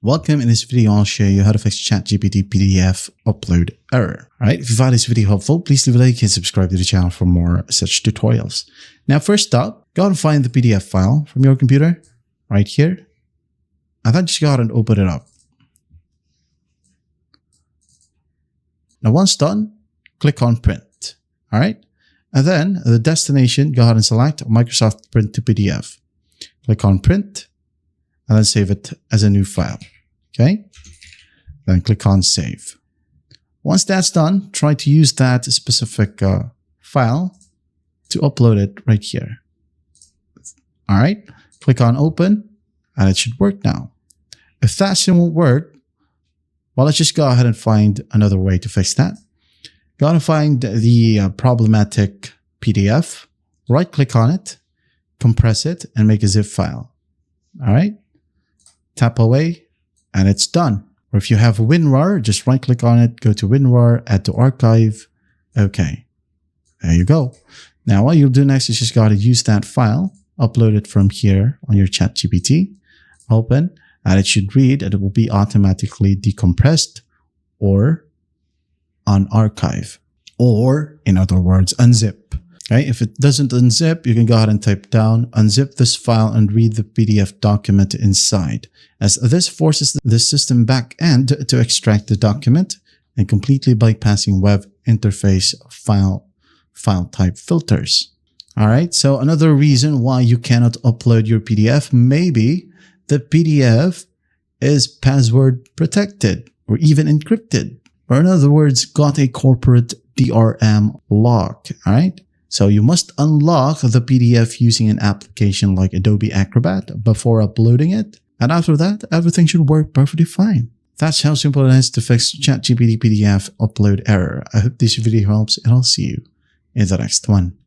Welcome. In this video, I'll show you how to fix ChatGPT PDF upload error. All right. If you find this video helpful, please leave a like and subscribe to the channel for more such tutorials. Now, first up, go and find the PDF file from your computer right here. And then just go ahead and open it up. Now, once done, click on print. All right. And then the destination, go ahead and select Microsoft Print to PDF. Click on print and then save it as a new file. Okay. Then click on save. Once that's done, try to use that specific file to upload it right here. All right. Click on open and it should work now. If that still won't work, well, let's just go ahead and find another way to fix that. Go ahead and find the problematic PDF, right click on it, compress it, and make a zip file. All right. Tap away and it's done. Or if you have WinRAR, just right click on it, go to WinRAR, add to archive. Okay. There you go. Now what you'll do next is just got to use that file, upload it from here on your ChatGPT, open, and it should read and it will be automatically decompressed or on archive, or in other words, unzip. Okay, if it doesn't unzip, you can go ahead and type down, unzip this file and read the PDF document inside, as this forces the system back end to extract the document and completely bypassing web interface file type filters. All right, so another reason why you cannot upload your PDF, maybe the PDF is password protected or even encrypted, or in other words, got a corporate DRM lock. All right. So you must unlock the PDF using an application like Adobe Acrobat before uploading it. And after that, everything should work perfectly fine. That's how simple it is to fix ChatGPT PDF upload error. I hope this video helps and I'll see you in the next one.